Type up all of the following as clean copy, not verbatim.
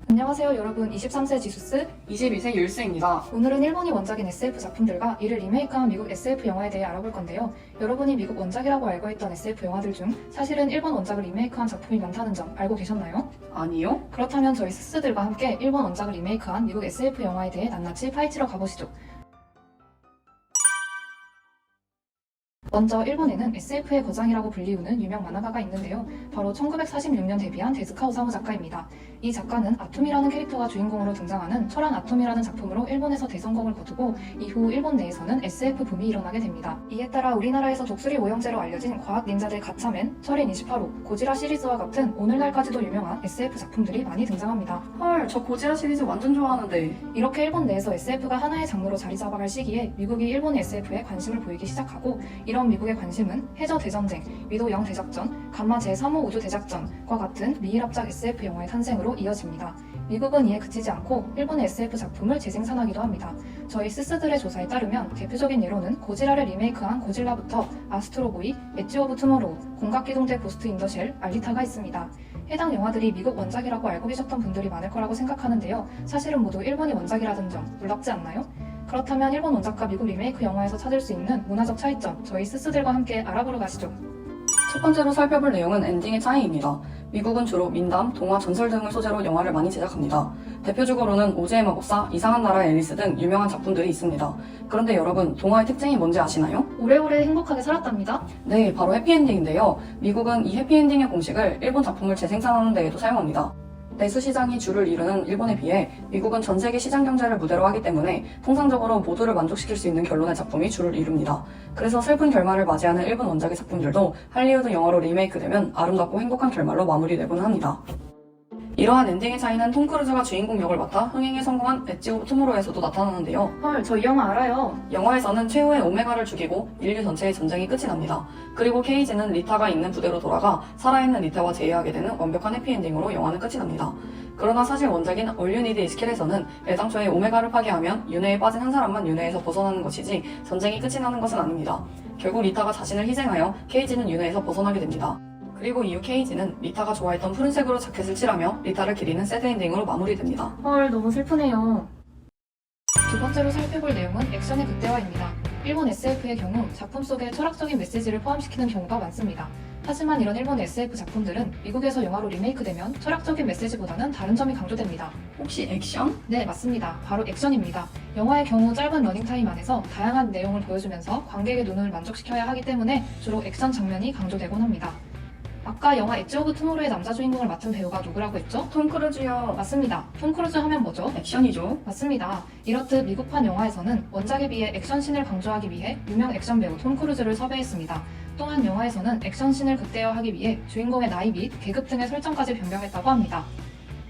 안녕하세요 여러분, 23세 지수스 22세 율스입니다. 오늘은 일본이 원작인 SF 작품들과 이를 리메이크한 미국 SF 영화에 대해 알아볼 건데요. 여러분이 미국 원작이라고 알고 있던 SF 영화들 중 사실은 일본 원작을 리메이크한 작품이 많다는 점 알고 계셨나요? 아니요? 그렇다면 저희 스스들과 함께 일본 원작을 리메이크한 미국 SF 영화에 대해 낱낱이 파헤치러 가보시죠. 먼저 일본에는 SF의 거장이라고 불리우는 유명 만화가가 있는데요. 바로 1946년 데뷔한 데스카 오사무 작가입니다. 이 작가는 아톰이라는 캐릭터가 주인공으로 등장하는 철한 아톰이라는 작품으로 일본에서 대성공을 거두고 이후 일본 내에서는 SF 붐이 일어나게 됩니다. 이에 따라 우리나라에서 독수리 오형제로 알려진 과학 닌자들 가차맨, 철인 28호, 고지라 시리즈와 같은 오늘날까지도 유명한 SF 작품들이 많이 등장합니다. 헐, 저 고지라 시리즈 완전 좋아하는데. 이렇게 일본 내에서 SF가 하나의 장르로 자리 잡아갈 시기에 미국이 일본의 SF에 관심을 보이기 시작하고, 이런 미국의 관심은 해저 대전쟁, 위도 영 대작전, 감마 제3호 우주 대작전과 같은 미일합작 SF 영화의 탄생으로 이어집니다. 미국은 이에 그치지 않고 일본의 SF 작품을 재생산하기도 합니다. 저희 스스들의 조사에 따르면 대표적인 예로는 고지라를 리메이크한 고질라부터 아스트로보이, 엣지 오브 투모로우, 공각기동대 고스트 인 더 쉘, 알리타가 있습니다. 해당 영화들이 미국 원작이라고 알고 계셨던 분들이 많을 거라고 생각하는데요. 사실은 모두 일본이 원작이라는 점 놀랍지 않나요? 그렇다면 일본 원작과 미국 리메이크 영화에서 찾을 수 있는 문화적 차이점, 저희 스스들과 함께 알아보러 가시죠. 첫 번째로 살펴볼 내용은 엔딩의 차이입니다. 미국은 주로 민담, 동화, 전설 등을 소재로 영화를 많이 제작합니다. 대표적으로는 오즈의 마법사, 이상한 나라의 앨리스 등 유명한 작품들이 있습니다. 그런데 여러분, 동화의 특징이 뭔지 아시나요? 오래오래 행복하게 살았답니다. 네, 바로 해피엔딩인데요. 미국은 이 해피엔딩의 공식을 일본 작품을 재생산하는 데에도 사용합니다. 내수 시장이 주를 이루는 일본에 비해 미국은 전 세계 시장 경제를 무대로 하기 때문에 통상적으로 모두를 만족시킬 수 있는 결론의 작품이 주를 이룹니다. 그래서 슬픈 결말을 맞이하는 일본 원작의 작품들도 할리우드 영화로 리메이크되면 아름답고 행복한 결말로 마무리되곤 합니다. 이러한 엔딩의 차이는 톰 크루즈가 주인공 역을 맡아 흥행에 성공한 엣지 오브 투모로우에서도 나타나는데요. 헐, 저 이 영화 알아요. 영화에서는 최후의 오메가를 죽이고 인류 전체의 전쟁이 끝이 납니다. 그리고 케이지는 리타가 있는 부대로 돌아가 살아있는 리타와 재회하게 되는 완벽한 해피엔딩으로 영화는 끝이 납니다. 그러나 사실 원작인 All You Need Is Kill에서는 애당초에 오메가를 파괴하면 윤회에 빠진 한 사람만 윤회에서 벗어나는 것이지 전쟁이 끝이 나는 것은 아닙니다. 결국 리타가 자신을 희생하여 케이지는 윤회에서 벗어나게 됩니다. 그리고 이후 케이지는 리타가 좋아했던 푸른색으로 자켓을 칠하며 리타를 기리는 새드 엔딩으로 마무리됩니다. 헐, 너무 슬프네요. 두 번째로 살펴볼 내용은 액션의 극대화입니다. 일본 SF의 경우 작품 속에 철학적인 메시지를 포함시키는 경우가 많습니다. 하지만 이런 일본 SF 작품들은 미국에서 영화로 리메이크되면 철학적인 메시지보다는 다른 점이 강조됩니다. 혹시 액션? 네, 맞습니다. 바로 액션입니다. 영화의 경우 짧은 러닝타임 안에서 다양한 내용을 보여주면서 관객의 눈을 만족시켜야 하기 때문에 주로 액션 장면이 강조되곤 합니다. 아까 영화 엣지 오브 투모로우의 남자 주인공을 맡은 배우가 누구라고 했죠? 톰 크루즈요. 맞습니다. 톰 크루즈 하면 뭐죠? 액션이죠. 맞습니다. 이렇듯 미국판 영화에서는 원작에 비해 액션씬을 강조하기 위해 유명 액션 배우 톰 크루즈를 섭외했습니다. 또한 영화에서는 액션씬을 극대화하기 위해 주인공의 나이 및 계급 등의 설정까지 변경했다고 합니다.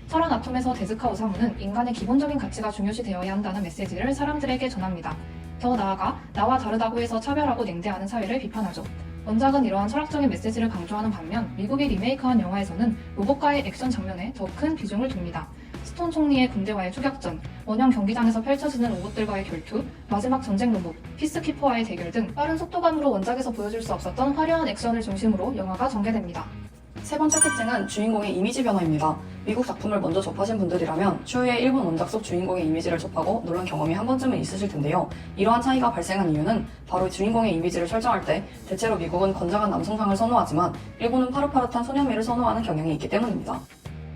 철원 아톰에서 데스카 오사무는 인간의 기본적인 가치가 중요시 되어야 한다는 메시지를 사람들에게 전합니다. 더 나아가 나와 다르다고 해서 차별하고 냉대하는 사회를 비판하죠. 원작은 이러한 철학적인 메시지를 강조하는 반면 미국이 리메이크한 영화에서는 로봇과의 액션 장면에 더 큰 비중을 둡니다. 스톤 총리의 군대와의 추격전, 원형 경기장에서 펼쳐지는 로봇들과의 결투, 마지막 전쟁 로봇, 피스키퍼와의 대결 등 빠른 속도감으로 원작에서 보여줄 수 없었던 화려한 액션을 중심으로 영화가 전개됩니다. 세 번째 특징은 주인공의 이미지 변화입니다. 미국 작품을 먼저 접하신 분들이라면 추후에 일본 원작 속 주인공의 이미지를 접하고 놀란 경험이 한 번쯤은 있으실 텐데요. 이러한 차이가 발생한 이유는 바로 주인공의 이미지를 설정할 때 대체로 미국은 건장한 남성상을 선호하지만 일본은 파릇파릇한 소녀미를 선호하는 경향이 있기 때문입니다.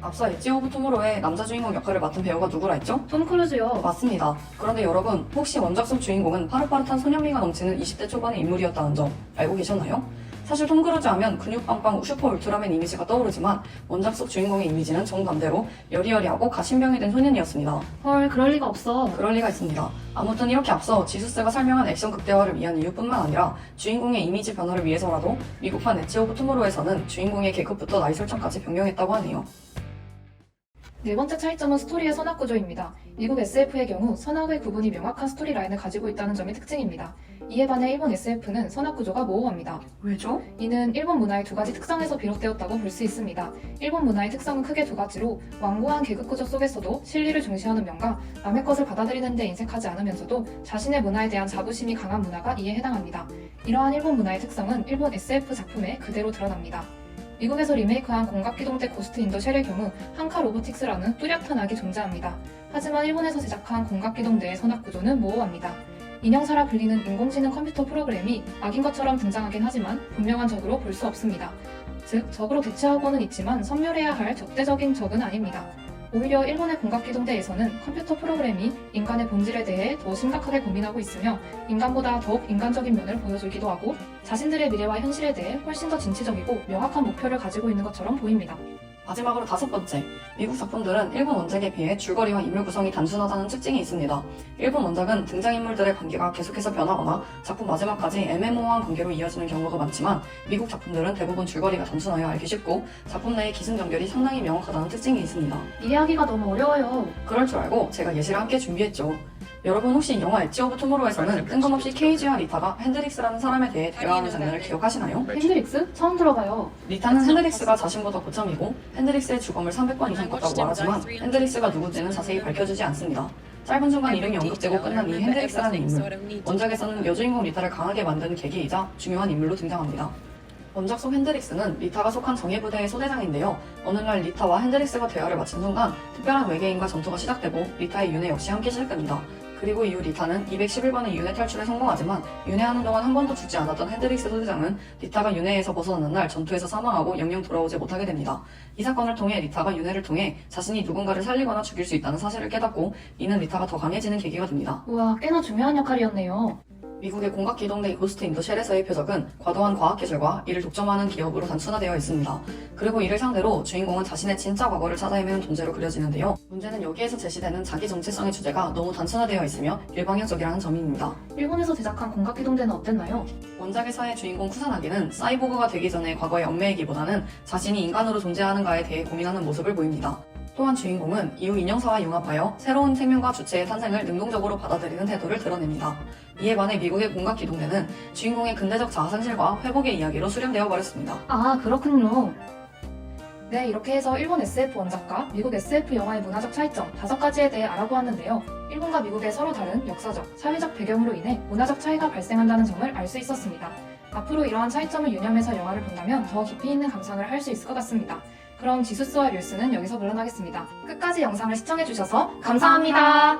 앞서 엣지 오브 투모로우의 남자 주인공 역할을 맡은 배우가 누구라 했죠? 톰 크루즈요. 맞습니다. 그런데 여러분, 혹시 원작 속 주인공은 파릇파릇한 소녀미가 넘치는 20대 초반의 인물이었다는 점 알고 계셨나요? 사실 톰 크루즈 하면 근육 빵빵 슈퍼 울트라맨 이미지가 떠오르지만 원작 속 주인공의 이미지는 정반대로 여리여리하고 가신병이 된 소년이었습니다. 헐, 그럴 리가 없어. 그럴 리가 있습니다. 아무튼 이렇게 앞서 지수스가 설명한 액션 극대화를 위한 이유뿐만 아니라 주인공의 이미지 변화를 위해서라도 미국판 엣지 오브 투모로우에서는 주인공의 계급부터 나이 설정까지 변경했다고 하네요. 네 번째 차이점은 스토리의 선악 구조입니다. 미국 SF의 경우 선악의 구분이 명확한 스토리 라인을 가지고 있다는 점이 특징입니다. 이에 반해 일본 SF는 선악 구조가 모호합니다. 왜죠? 이는 일본 문화의 두 가지 특성에서 비롯되었다고 볼 수 있습니다. 일본 문화의 특성은 크게 두 가지로 완고한 계급 구조 속에서도 실리를 중시하는 면과 남의 것을 받아들이는 데 인색하지 않으면서도 자신의 문화에 대한 자부심이 강한 문화가 이에 해당합니다. 이러한 일본 문화의 특성은 일본 SF 작품에 그대로 드러납니다. 미국에서 리메이크한 공각기동대 고스트 인더 쉘의 경우 한카 로보틱스라는 뚜렷한 악이 존재합니다. 하지만 일본에서 제작한 공각기동대의 선악 구조는 모호합니다. 인형사라 불리는 인공지능 컴퓨터 프로그램이 악인 것처럼 등장하긴 하지만 분명한 적으로 볼 수 없습니다. 즉, 적으로 대체하고는 있지만 섬멸해야 할 적대적인 적은 아닙니다. 오히려 일본의 공각기동대에서는 컴퓨터 프로그램이 인간의 본질에 대해 더 심각하게 고민하고 있으며 인간보다 더욱 인간적인 면을 보여주기도 하고 자신들의 미래와 현실에 대해 훨씬 더 진취적이고 명확한 목표를 가지고 있는 것처럼 보입니다. 마지막으로 5번째, 미국 작품들은 일본 원작에 비해 줄거리와 인물 구성이 단순하다는 특징이 있습니다. 일본 원작은 등장인물들의 관계가 계속해서 변하거나 작품 마지막까지 애매모호한 관계로 이어지는 경우가 많지만 미국 작품들은 대부분 줄거리가 단순하여 알기 쉽고 작품 내의 기승전결이 상당히 명확하다는 특징이 있습니다. 이해하기가 너무 어려워요. 그럴 줄 알고 제가 예시를 함께 준비했죠. 여러분 혹시 영화 엣지 오브 투모로우에서는 뜬금없이 케이지와 리타가 핸드릭스라는 사람에 대해 대화하는 장면을 기억하시나요? 핸드릭스? 처음 들어봐요. 리타는 핸드릭스가 자신보다 고참이고 핸드릭스의 주검을 300번 이상 꿨다고 말하지만 핸드릭스가 누군지는 자세히 밝혀주지 않습니다. 짧은 순간 이름이 언급되고 끝난 이 핸드릭스라는 인물, 원작에서는 여주인공 리타를 강하게 만드는 계기이자 중요한 인물로 등장합니다. 원작 속 핸드릭스는 리타가 속한 정예부대의 소대장인데요. 어느 날 리타와 핸드릭스가 대화를 마친 순간 특별한 외계인과 전투가 시작되고 리타의 윤회 역시 함께 시작됩니다. 그리고 이후 리타는 211번의 윤회 탈출에 성공하지만 윤회하는 동안 한 번도 죽지 않았던 핸드릭스 소대장은 리타가 윤회에서 벗어나는 날 전투에서 사망하고 영영 돌아오지 못하게 됩니다. 이 사건을 통해 리타가 윤회를 통해 자신이 누군가를 살리거나 죽일 수 있다는 사실을 깨닫고 이는 리타가 더 강해지는 계기가 됩니다. 우와, 꽤나 중요한 역할이었네요. 미국의 공각기동대 고스트 인더 쉘에서의 표적은 과도한 과학기술과 이를 독점하는 기업으로 단순화되어 있습니다. 그리고 이를 상대로 주인공은 자신의 진짜 과거를 찾아 헤매는 존재로 그려지는데요. 문제는 여기에서 제시되는 자기 정체성의 주제가 너무 단순화되어 있으며 일방향적이라는 점입니다. 일본에서 제작한 공각기동대는 어땠나요? 원작에서의 주인공 쿠사나기는 사이보그가 되기 전의 과거의 얽매이기보다는 자신이 인간으로 존재하는가에 대해 고민하는 모습을 보입니다. 또한 주인공은 이후 인형사와 융합하여 새로운 생명과 주체의 탄생을 능동적으로 받아들이는 태도를 드러냅니다. 이에 반해 미국의 공각기동대는 주인공의 근대적 자아상실과 회복의 이야기로 수렴되어 버렸습니다. 아, 그렇군요. 네, 이렇게 해서 일본 SF 원작과 미국 SF 영화의 문화적 차이점 5가지에 대해 알아보았는데요. 일본과 미국의 서로 다른 역사적, 사회적 배경으로 인해 문화적 차이가 발생한다는 점을 알 수 있었습니다. 앞으로 이러한 차이점을 유념해서 영화를 본다면 더 깊이 있는 감상을 할 수 있을 것 같습니다. 그럼 지수스와 릴스는 여기서 물러나겠습니다. 끝까지 영상을 시청해주셔서 감사합니다.